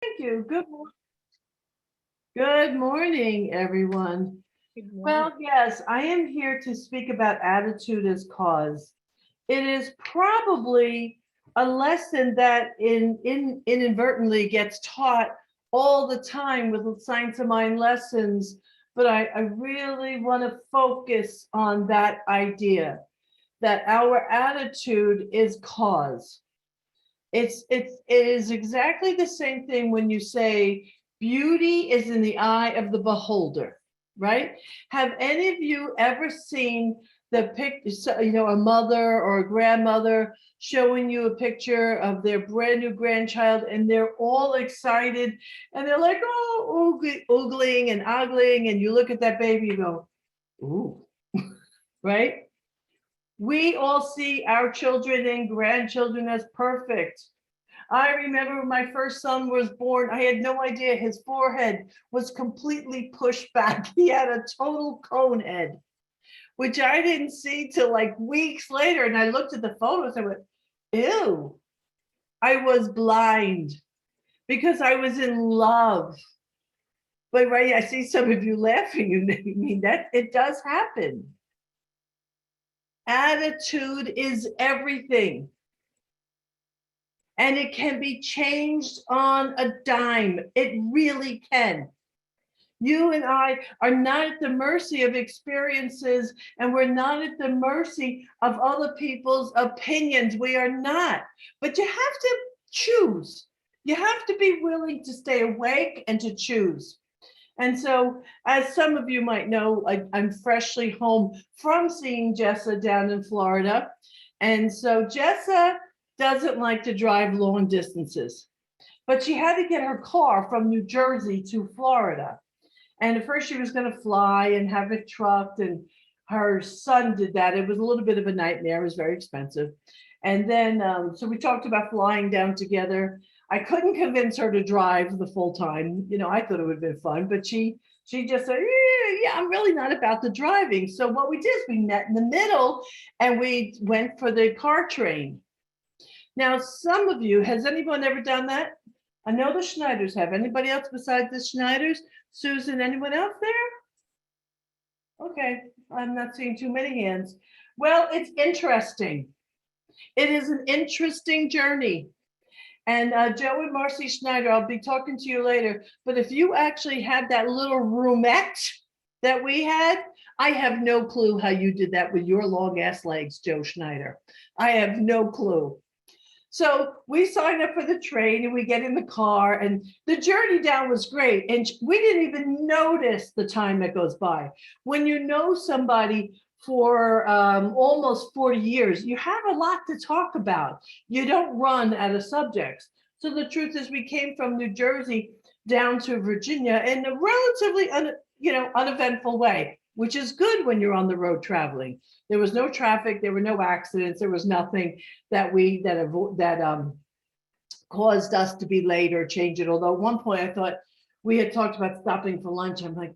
Thank you. Good morning, everyone. Good morning. Well, yes, I am here to speak about attitude as cause. It is probably a lesson that inadvertently gets taught all the time with science of mind lessons, but I really want to focus on that idea that our attitude is cause. It is exactly the same thing when you say beauty is in the eye of the beholder, right? Have any of you ever seen the picture, a mother or a grandmother showing you a picture of their brand new grandchild and they're all excited and they're like, oh, oogling and ogling, and you look at that baby and go, ooh, right? We all see our children and grandchildren as perfect. I remember when my first son was born, I had no idea his forehead was completely pushed back. He had a total cone head, which I didn't see till like weeks later. And I looked at the photos and I went, ew, I was blind because I was in love. But right, I see some of you laughing. You mean that it does happen. Attitude is everything. And it can be changed on a dime. It really can. You and I are not at the mercy of experiences, and we're not at the mercy of other people's opinions. We are not. But you have to choose. You have to be willing to stay awake and to choose. And so, as some of you might know, I'm freshly home from seeing Jessa down in Florida. And so, Jessa doesn't like to drive long distances, but she had to get her car from New Jersey to Florida. And at first, she was going to fly and have it trucked, and her son did that. It was a little bit of a nightmare, it was very expensive. And then, so we talked about flying down together. I couldn't convince her to drive the full time. I thought it would have been fun, but she just said, yeah, I'm really not about the driving. So what we did is we met in the middle and we went for the car train. Now, some of you, has anyone ever done that? I know the Schneiders have. Anybody else besides the Schneiders? Susan, anyone else there? Okay, I'm not seeing too many hands. Well, it's interesting. It is an interesting journey. And Joe and Marcy Schneider, I'll be talking to you later. But if you actually had that little roomette that we had, I have no clue how you did that with your long ass legs, Joe Schneider. I have no clue. So we signed up for the train and we get in the car, and the journey down was great. And we didn't even notice the time that goes by. When you know somebody for almost 40 years, you have a lot to talk about. You don't run out of subjects. So the truth is, we came from New Jersey down to Virginia in a relatively uneventful way, which is good when you're on the road traveling. There was no traffic, there were no accidents, there was nothing that caused us to be late or change it. Although at one point I thought we had talked about stopping for lunch. I'm like,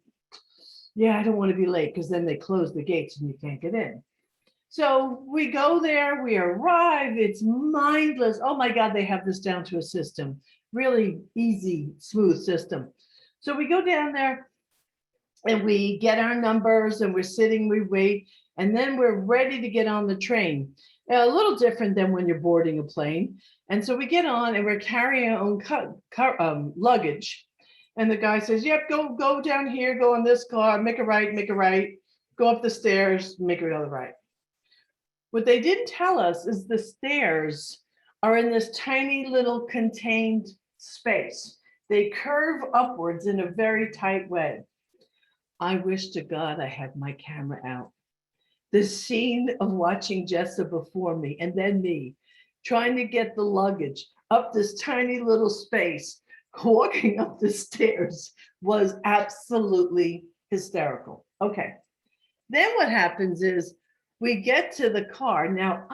yeah, I don't want to be late because then they close the gates and you can't get in. So we go there, we arrive, it's mindless. Oh my God, they have this down to a system. Really easy, smooth system. So we go down there and we get our numbers and we're sitting, we wait, and then we're ready to get on the train. A little different than when you're boarding a plane. And so we get on and we're carrying our own luggage. And the guy says, yep, go down here, go on this car, make a right, go up the stairs, make another right. What they didn't tell us is the stairs are in this tiny little contained space. They curve upwards in a very tight way. I wish to God I had my camera out. The scene of watching Jessa before me and then me trying to get the luggage up this tiny little space, walking up the stairs was absolutely hysterical. Okay. Then what happens is we get to the car. Now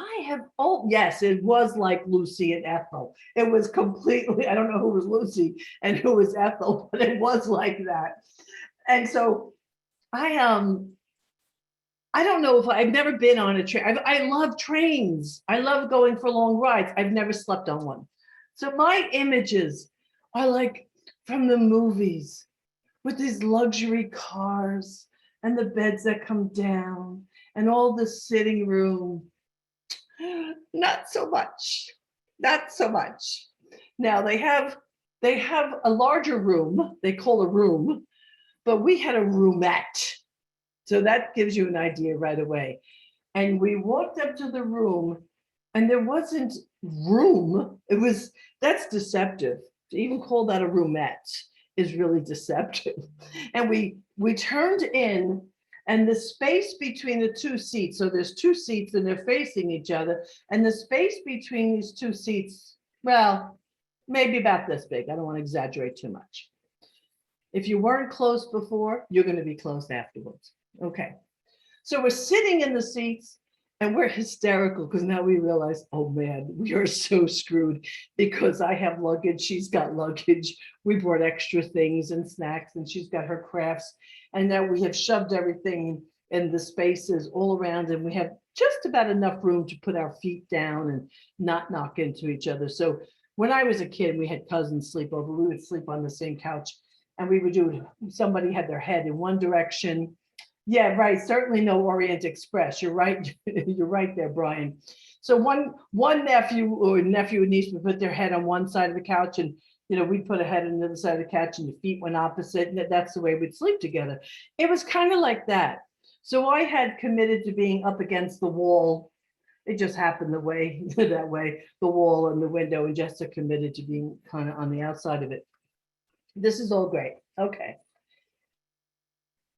yes, it was like Lucy and Ethel. It was completely, I don't know who was Lucy and who was Ethel, but it was like that. And so I I don't know if I've never been on a train. I love trains. I love going for long rides. I've never slept on one. So my images are like from the movies with these luxury cars and the beds that come down and all the sitting room. Not so much. Not so much. Now they have a larger room, they call a room, but we had a roomette. So that gives you an idea right away. And we walked up to the room and there wasn't room. That's deceptive. To even call that a roomette is really deceptive. And we turned in and the space between the two seats, so there's two seats and they're facing each other. And the space between these two seats, well, maybe about this big. I don't want to exaggerate too much. If you weren't close before, you're going to be close afterwards. Okay. So we're sitting in the seats and we're hysterical because now we realize, oh man, we are so screwed because I have luggage, she's got luggage. We brought extra things and snacks and she's got her crafts. And now we have shoved everything in the spaces all around and we have just about enough room to put our feet down and not knock into each other. So when I was a kid, we had cousins sleep over. We would sleep on the same couch and we would do, somebody had their head in one direction. Yeah, right. Certainly no Orient Express. You're right. You're right there, Brian. So one nephew and niece would put their head on one side of the couch, and we'd put a head on the other side of the couch, and the feet went opposite, and that's the way we'd sleep together. It was kind of like that. So I had committed to being up against the wall. It just happened that way, the wall and the window, and Jessica committed to being kind of on the outside of it. This is all great. Okay.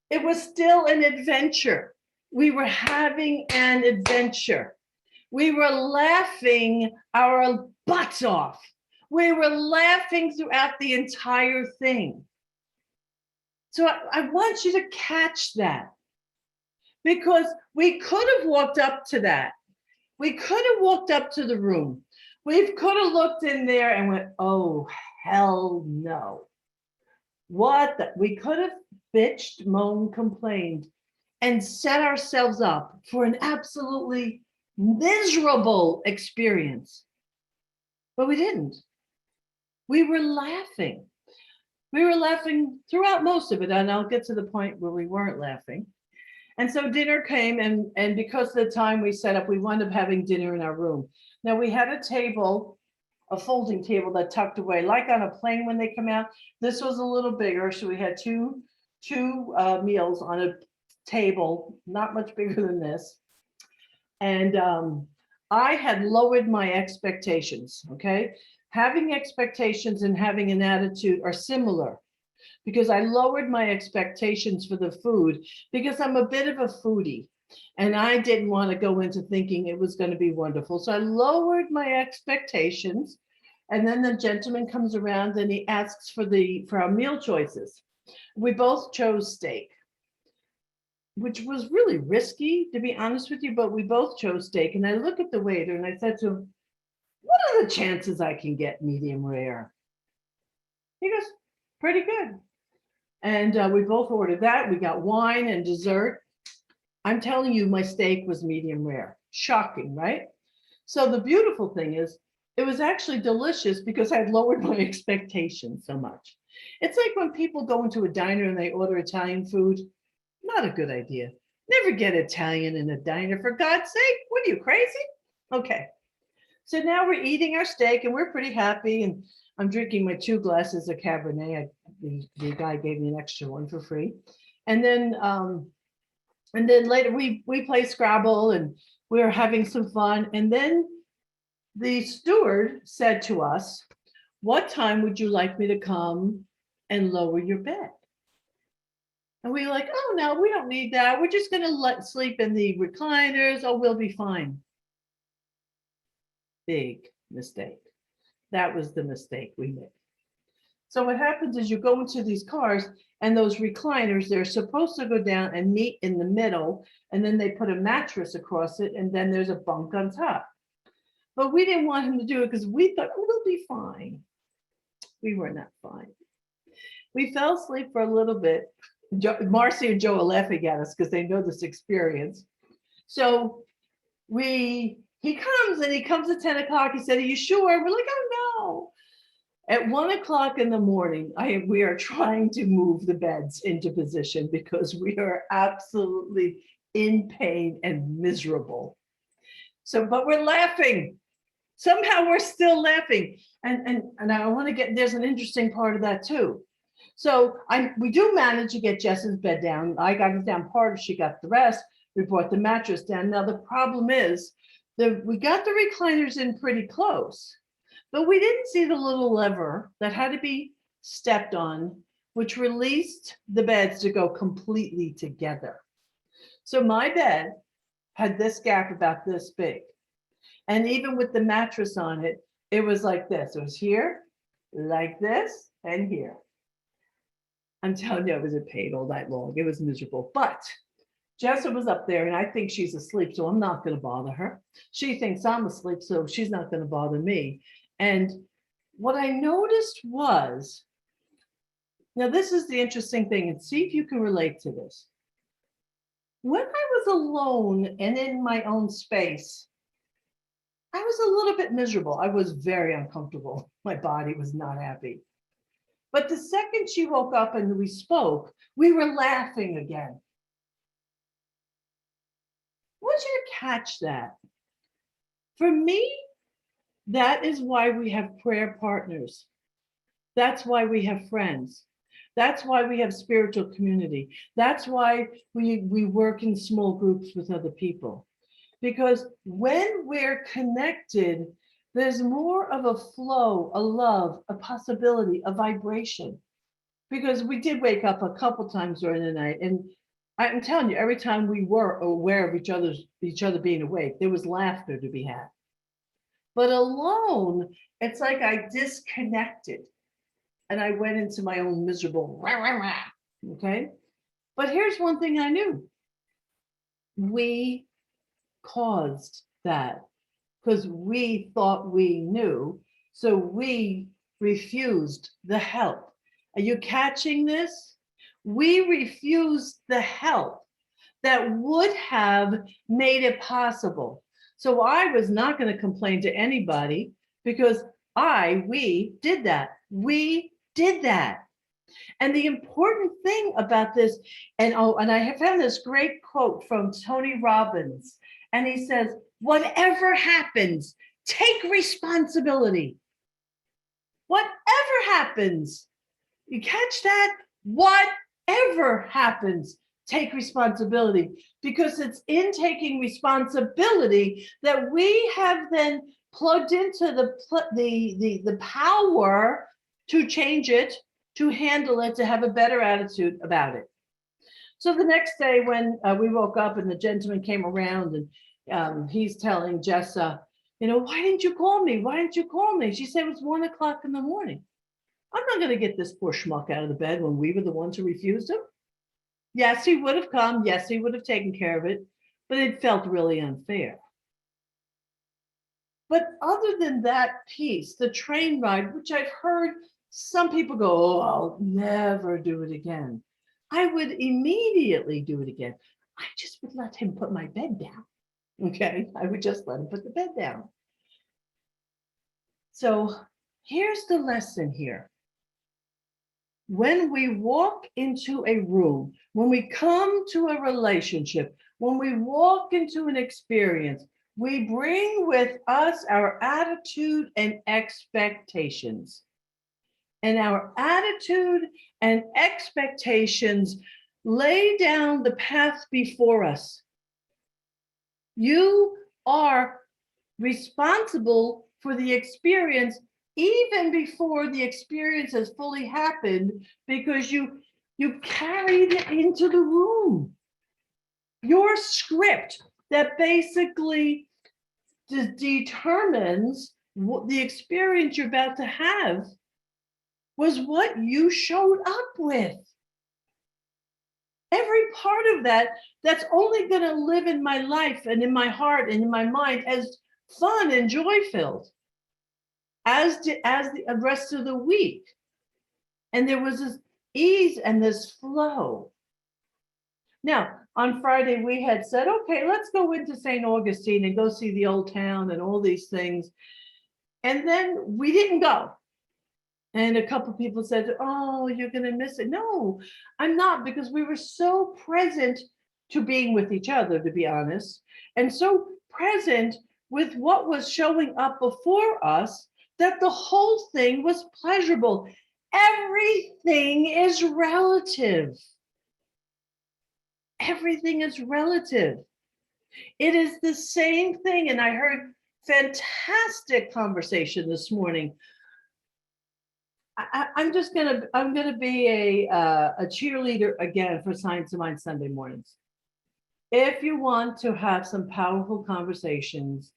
It was still an adventure. We were having an adventure. We were laughing our butts off. We were laughing throughout the entire thing. So I want you to catch that because we could have walked up to that. We could have walked up to the room. We could have looked in there and went, oh, hell no. We could have bitched, moaned, complained, and set ourselves up for an absolutely miserable experience. But we didn't. We were laughing. We were laughing throughout most of it, and I'll get to the point where we weren't laughing. And so dinner came, and because of the time we set up, we wound up having dinner in our room. Now we had a table, a folding table that tucked away, like on a plane when they come out. This was a little bigger, so we had two meals on a table, not much bigger than this. And I had lowered my expectations, okay? Having expectations and having an attitude are similar because I lowered my expectations for the food because I'm a bit of a foodie. And I didn't want to go into thinking it was going to be wonderful. So I lowered my expectations. And then the gentleman comes around and he asks for our meal choices. We both chose steak, which was really risky, to be honest with you, but we both chose steak. And I look at the waiter and I said to him, what are the chances I can get medium rare? He goes, pretty good. And we both ordered that. We got wine and dessert. I'm telling you, my steak was medium rare. Shocking, right? So the beautiful thing is, it was actually delicious because I had lowered my expectations so much. It's like when people go into a diner and they order Italian food. Not a good idea. Never get Italian in a diner, for God's sake. What are you, crazy? Okay. So now we're eating our steak and we're pretty happy. And I'm drinking my 2 glasses of Cabernet. The guy gave me an extra one for free. And then later we play Scrabble and we were having some fun. And then the steward said to us, what time would you like me to come and lower your bed? And we were like, oh, no, we don't need that. We're just going to sleep in the recliners. Oh, we'll be fine. Big mistake. That was the mistake we made. So what happens is you go into these cars and those recliners, they're supposed to go down and meet in the middle, and then they put a mattress across it, and then there's a bunk on top. But we didn't want him to do it because we thought, oh, we'll be fine. We were not fine. We fell asleep for a little bit. Marcy and Joe are laughing at us because they know this experience. So he comes at 10 o'clock. He said, are you sure? We're like, oh no. At 1 o'clock in the morning, we are trying to move the beds into position because we are absolutely in pain and miserable. So, but we're laughing. Somehow we're still laughing. And I want to get, there's an interesting part of that too. So we do manage to get Jess's bed down. I got it down part, she got the rest. We brought the mattress down. Now the problem is that we got the recliners in pretty close, but we didn't see the little lever that had to be stepped on, which released the beds to go completely together. So my bed had this gap about this big. And even with the mattress on it, it was like this. It was here, like this, and here. I'm telling you, it was a pain all night long. It was miserable. But Jessa was up there, and I think she's asleep, so I'm not going to bother her. She thinks I'm asleep, so she's not going to bother me. And what I noticed was, now this is the interesting thing, and see if you can relate to this. When I was alone and in my own space, I was a little bit miserable. I was very uncomfortable. My body was not happy. But the second she woke up and we spoke, we were laughing again. I want you to catch that. For me, that is why we have prayer partners. That's why we have friends. That's why we have spiritual community. That's why we work in small groups with other people. Because when we're connected, there's more of a flow, a love, a possibility, a vibration. Because we did wake up a couple times during the night, and I'm telling you, every time we were aware of each other being awake, there was laughter to be had. But alone, it's like I disconnected, and I went into my own miserable rah, rah, rah, okay? But here's one thing I knew. We caused that because we thought we knew, so we refused the help. Are you catching this? We refused the help that would have made it possible. So I was not going to complain to anybody because we did that. We did that. And the important thing about this, and I have found this great quote from Tony Robbins, and he says, whatever happens, take responsibility. Whatever happens, you catch that? Whatever happens, take responsibility, because it's in taking responsibility that we have then plugged into the power to change it, to handle it, to have a better attitude about it. So the next day when we woke up and the gentleman came around and he's telling Jessa, why didn't you call me? Why didn't you call me? She said it was 1 o'clock in the morning. I'm not going to get this poor schmuck out of the bed when we were the ones who refused him. Yes, he would have come. Yes, he would have taken care of it, but it felt really unfair. But other than that piece, the train ride, which I've heard some people go, oh, I'll never do it again. I would immediately do it again. I just would let him put my bed down. Okay, I would just let him put the bed down. So here's the lesson here. When we walk into a room, when we come to a relationship, when we walk into an experience, we bring with us our attitude and expectations. And our attitude and expectations lay down the path before us. You are responsible for the experience even before the experience has fully happened, because you carried it into the room. Your script that basically determines what the experience you're about to have was what you showed up with. Every part of that's only going to live in my life and in my heart and in my mind as fun and joy-filled as the rest of the week. And there was this ease and this flow. Now, on Friday, we had said, okay, let's go into St. Augustine and go see the old town and all these things. And then we didn't go. And a couple people said, "Oh, you're going to miss it." No, I'm not, because we were so present to being with each other, to be honest, and so present with what was showing up before us that the whole thing was pleasurable. Everything is relative. Everything is relative. It is the same thing. And I heard fantastic conversation this morning. I'm gonna be a cheerleader again for Science of Mind Sunday mornings. If you want to have some powerful conversations,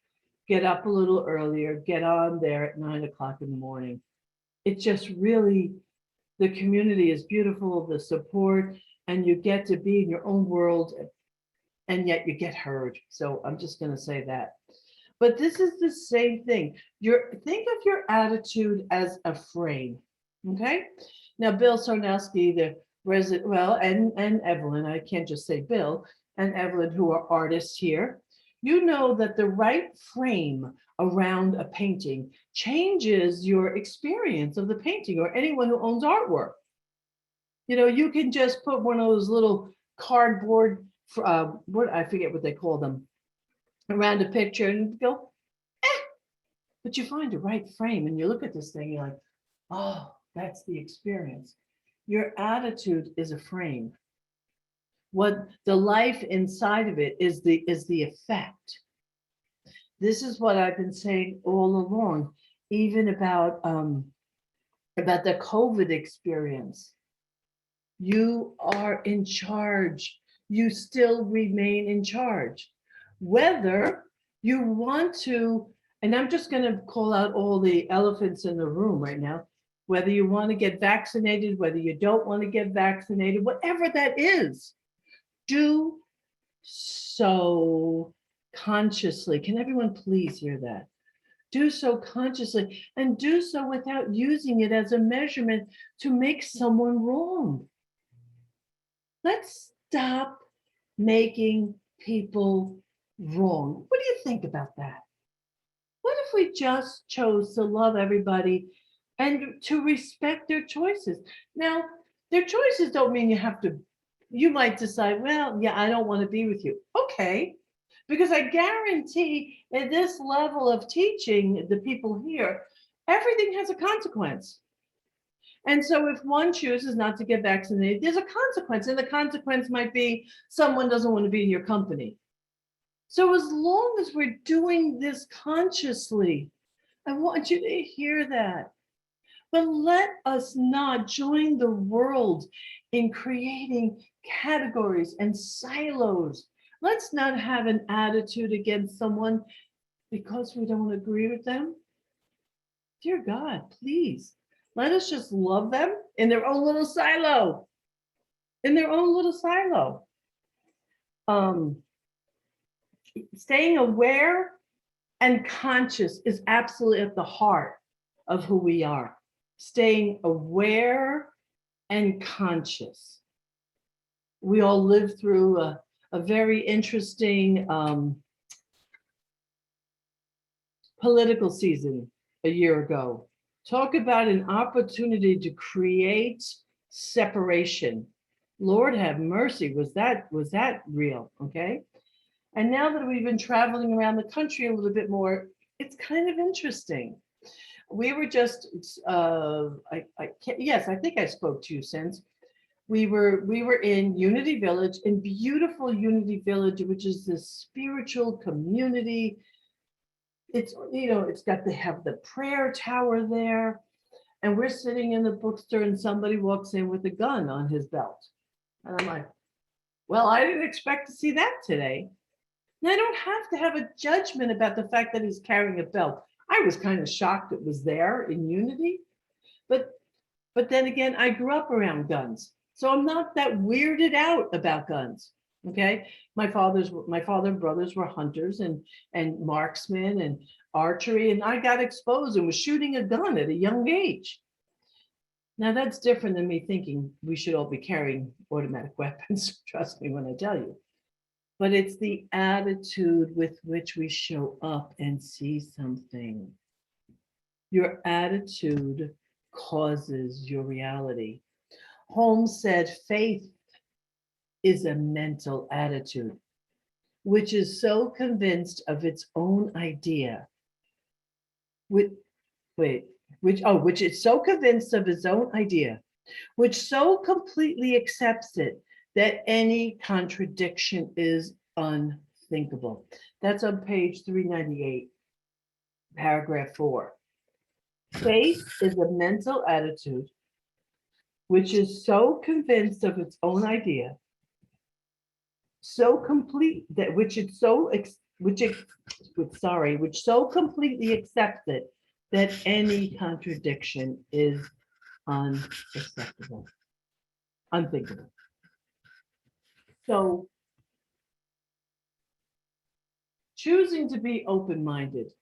get up a little earlier, get on there at 9 o'clock in the morning. It just really, the community is beautiful, the support, and you get to be in your own world, and yet you get heard. So I'm just going to say that. But this is the same thing. Think of your attitude as a frame. Okay. Now, Bill Sarnowski, the resident, well, and Evelyn, I can't just say Bill and Evelyn, who are artists here, you know that the right frame around a painting changes your experience of the painting, or anyone who owns artwork. You know, you can just put one of those little cardboard, what, I forget what they call them, around a picture and go, but you find the right frame and you look at this thing, you're like, oh, that's the experience. Your attitude is a frame. What the life inside of it is the effect. This is what I've been saying all along, even about the COVID experience. You are in charge. You still remain in charge. Whether you want to, and I'm just going to call out all the elephants in the room right now, whether you want to get vaccinated, whether you don't want to get vaccinated, whatever that is, do so consciously. Can everyone please hear that? Do so consciously, and do so without using it as a measurement to make someone wrong. Let's stop making people wrong. What do you think about that? What if we just chose to love everybody and to respect their choices? Now, their choices don't mean you might decide, well, yeah, I don't want to be with you. Okay. Because I guarantee at this level of teaching the people here, everything has a consequence. And so if one chooses not to get vaccinated, there's a consequence. And the consequence might be someone doesn't want to be in your company. So as long as we're doing this consciously, I want you to hear that. But let us not join the world in creating categories and silos. Let's not have an attitude against someone because we don't agree with them. Dear God, please, let us just love them in their own little silo. In their own little silo. Staying aware and conscious is absolutely at the heart of who we are. Staying aware and conscious. We all lived through a very interesting political season a year ago. Talk about an opportunity to create separation. Lord have mercy, was that real? Okay. And now that we've been traveling around the country a little bit more, it's kind of interesting. We were just, yes, I think I spoke to you since. We were in Unity Village, in beautiful Unity Village, which is this spiritual community. It's, they have the prayer tower there, and we're sitting in the bookstore and somebody walks in with a gun on his belt. And I'm like, well, I didn't expect to see that today. And I don't have to have a judgment about the fact that he's carrying a belt. I was kind of shocked it was there in Unity, but then again, I grew up around guns, so I'm not that weirded out about guns. Okay, my father and brothers were hunters and marksmen and archery, and I got exposed and was shooting a gun at a young age. Now that's different than me thinking we should all be carrying automatic weapons. Trust me when I tell you. But it's the attitude with which we show up and see something. Your attitude causes your reality. Holmes said faith is a mental attitude which is so convinced of its own idea, which, wait, which is so convinced of its own idea, which so completely accepts it that any contradiction is unthinkable. That's on page 398, paragraph 4. Faith is a mental attitude which is so convinced of its own idea, so complete that which so completely accepts it that any contradiction is unacceptable, unthinkable. So choosing to be open-minded,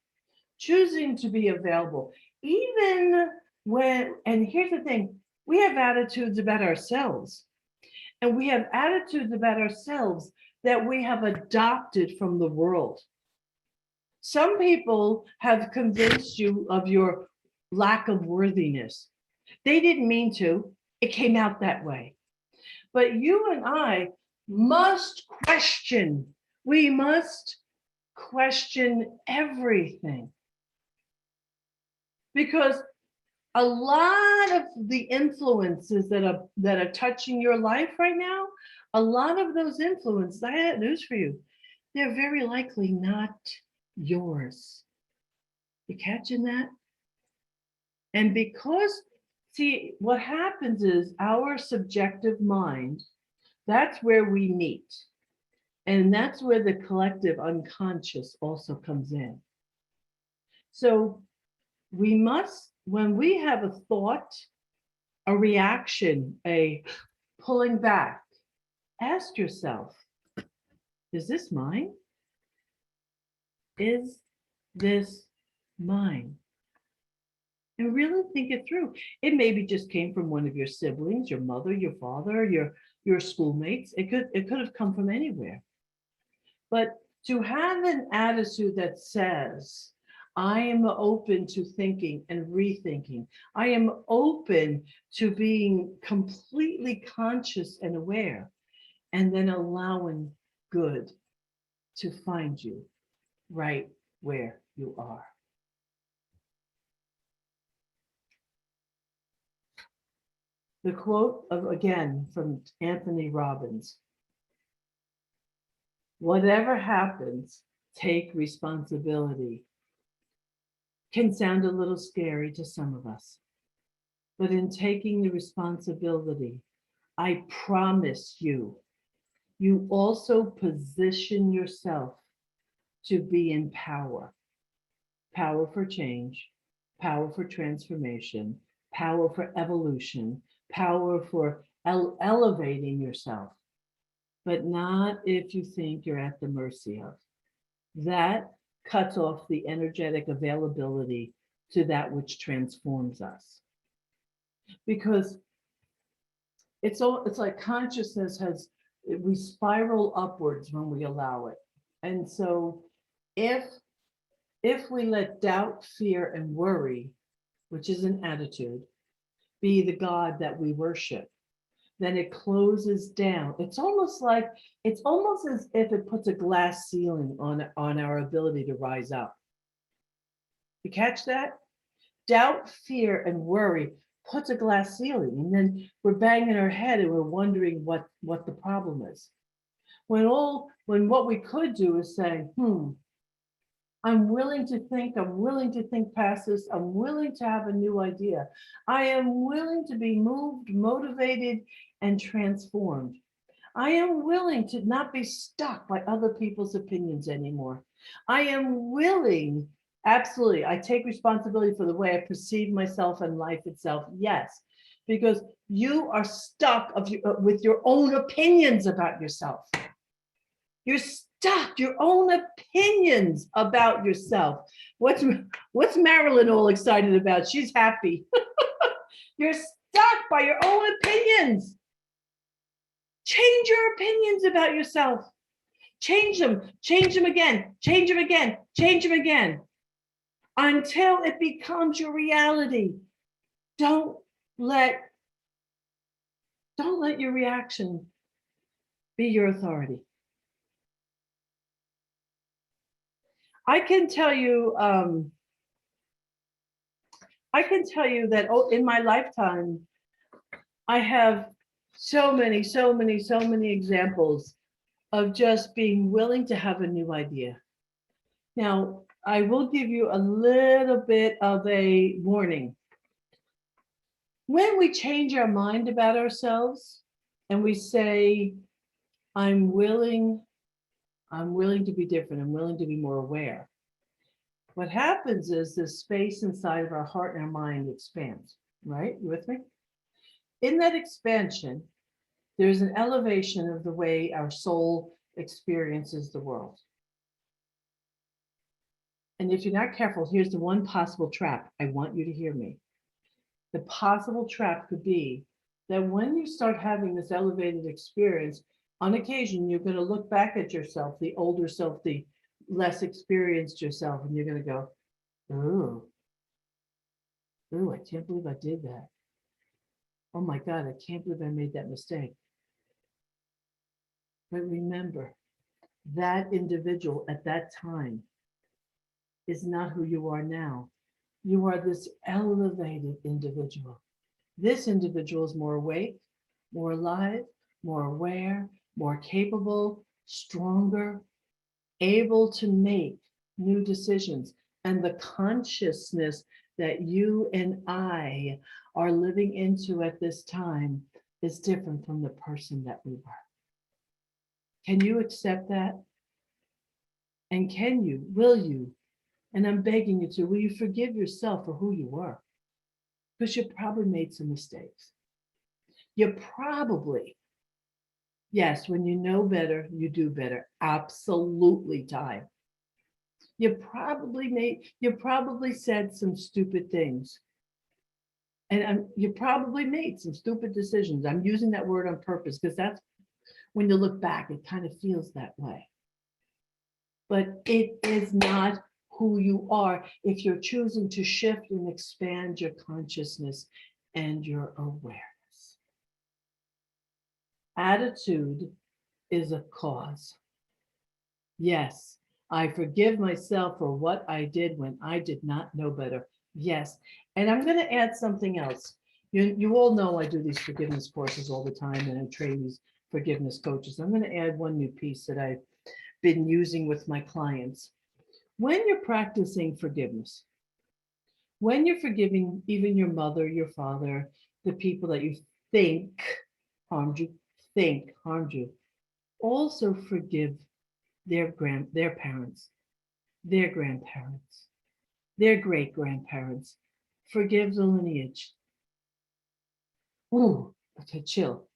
choosing to be available, even when, and here's the thing, we have attitudes about ourselves, and we have attitudes about ourselves that we have adopted from the world. Some people have convinced you of your lack of worthiness. They didn't mean to, it came out that way. But you and I must question, we must question everything. Because a lot of the influences that are touching your life right now, a lot of those influences, I have news for you, they're very likely not yours. You catching that? And because, see, what happens is our subjective mind, that's where we meet. And that's where the collective unconscious also comes in. So we must, when we have a thought, a reaction, a pulling back, ask yourself, is this mine? Is this mine? And really think it through. It maybe just came from one of your siblings, your mother, your father, your schoolmates. It could have come from anywhere. But to have an attitude that says, I am open to thinking and rethinking. I am open to being completely conscious and aware, and then allowing good to find you right where you are. The quote of, again, from Anthony Robbins, whatever happens, take responsibility, can sound a little scary to some of us. But in taking the responsibility, I promise you, you also position yourself to be in power. Power for change, power for transformation, power for evolution, power for elevating yourself, but not if you think you're at the mercy of. That cuts off the energetic availability to that which transforms us. Because it's like consciousness we spiral upwards when we allow it. And so if we let doubt, fear, and worry, which is an attitude, be the God that we worship, then it closes down. It's almost as if it puts a glass ceiling on our ability to rise up. You catch that? Doubt, fear, and worry puts a glass ceiling, and then we're banging our head and we're wondering what the problem is. When what we could do is say, I'm willing to think past this. I'm willing to have a new idea. I am willing to be moved, motivated, and transformed. I am willing to not be stuck by other people's opinions anymore. I am willing, absolutely, I take responsibility for the way I perceive myself and life itself, yes, because you are stuck with your own opinions about yourself. You're stuck, your own opinions about yourself. What's Marilyn all excited about? She's happy. You're stuck by your own opinions. Change your opinions about yourself. Change them again, change them again, change them again, until it becomes your reality. Don't let your reaction be your authority. I can tell you that in my lifetime, I have so many examples of just being willing to have a new idea. Now, I will give you a little bit of a warning. When we change our mind about ourselves and we say, I'm willing to be different, I'm willing to be more aware. What happens is this space inside of our heart and our mind expands, right? You with me? In that expansion, there's an elevation of the way our soul experiences the world. And if you're not careful, here's the one possible trap. I want you to hear me. The possible trap could be that when you start having this elevated experience, on occasion, you're going to look back at yourself, the older self, the less experienced yourself, and you're going to go, ooh, I can't believe I did that. Oh my God, I can't believe I made that mistake. But remember, that individual at that time is not who you are now. You are this elevated individual. This individual is more awake, more alive, more aware, more capable, stronger, able to make new decisions. And the consciousness that you and I are living into at this time is different from the person that we were. Can you accept that? And will you, and I'm begging you to, will you forgive yourself for who you were? Because you probably made some mistakes. You probably, yes, when you know better, you do better. Absolutely, Ty. You probably said some stupid things. And you probably made some stupid decisions. I'm using that word on purpose because that's when you look back, it kind of feels that way. But it is not who you are if you're choosing to shift and expand your consciousness and your awareness. Attitude is a cause. Yes, I forgive myself for what I did when I did not know better. Yes, and I'm going to add something else. You all know I do these forgiveness courses all the time and I train these forgiveness coaches. I'm going to add one new piece that I've been using with my clients. When you're practicing forgiveness, when you're forgiving even your mother, your father, the people that you think harmed you, also forgive their parents, their grandparents, their great grandparents. Forgive the lineage. Ooh, okay, chill.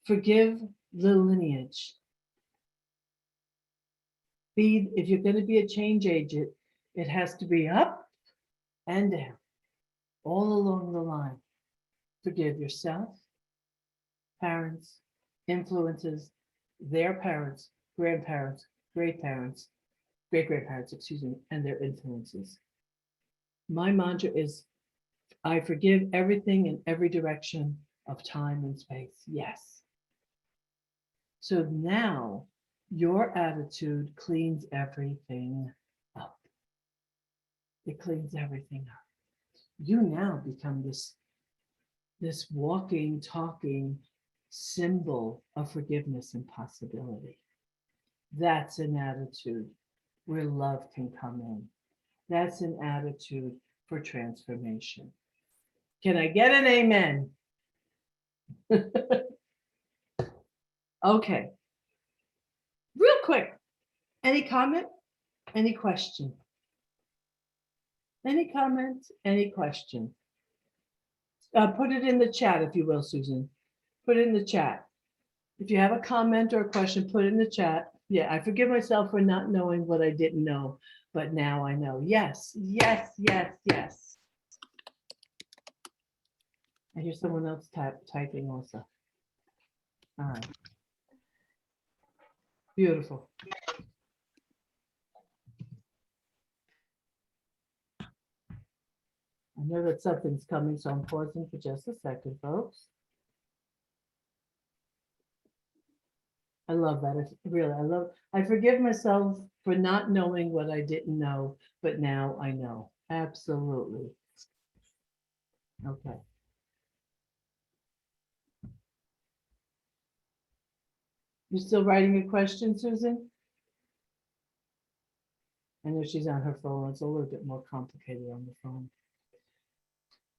Forgive the lineage. If you're going to be a change agent, it has to be up and down, all along the line. Forgive yourself, parents, influences, their parents, grandparents, great-grandparents, and their influences. My mantra is, I forgive everything in every direction of time and space. Yes. So now your attitude cleans everything up. It cleans everything up. You now become this walking, talking symbol of forgiveness and possibility. That's an attitude where love can come in. That's an attitude for transformation. Can I get an amen? Okay. Real quick, any comment? Any question? Any comment? Any question? Put it in the chat, if you will, Susan. Put it in the chat. If you have a comment or a question, put it in the chat. Yeah, I forgive myself for not knowing what I didn't know, but now I know. Yes, yes, yes, yes. I hear someone else typing also. All right. Beautiful. I know that something's coming, so I'm pausing for just a second, folks. I love that. It's really, I forgive myself for not knowing what I didn't know, but now I know. Absolutely. Okay. You still writing a question, Susan? I know she's on her phone. It's a little bit more complicated on the phone.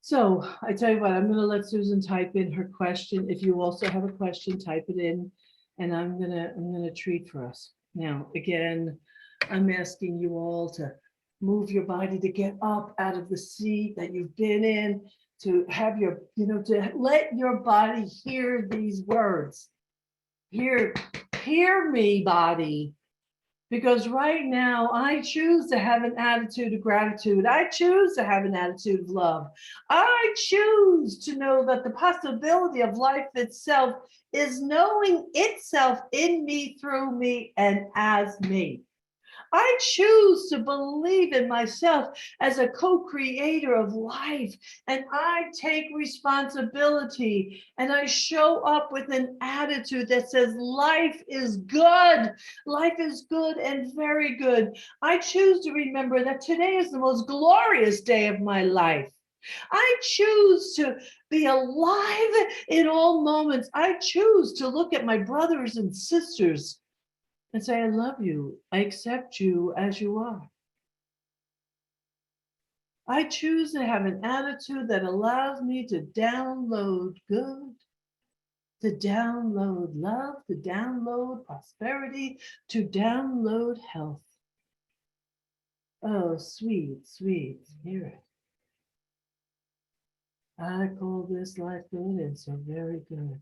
So I tell you what, I'm going to let Susan type in her question. If you also have a question, type it in, and I'm gonna treat for us. Now, again, I'm asking you all to move your body, to get up out of the seat that you've been in, to have your, to let your body hear these words. Hear me, body. Because right now, I choose to have an attitude of gratitude. I choose to have an attitude of love. I choose to know that the possibility of life itself is knowing itself in me, through me, and as me. I choose to believe in myself as a co-creator of life, and I take responsibility, and I show up with an attitude that says life is good. Life is good and very good. I choose to remember that today is the most glorious day of my life. I choose to be alive in all moments. I choose to look at my brothers and sisters and say, I love you. I accept you as you are. I choose to have an attitude that allows me to download good, to download love, to download prosperity, to download health. Oh, sweet, sweet spirit. I call this life good and so very good.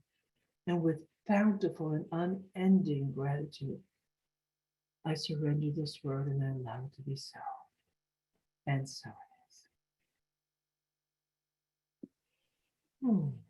And with bountiful and unending gratitude, I surrender this word and I allow it to be so. And so it is.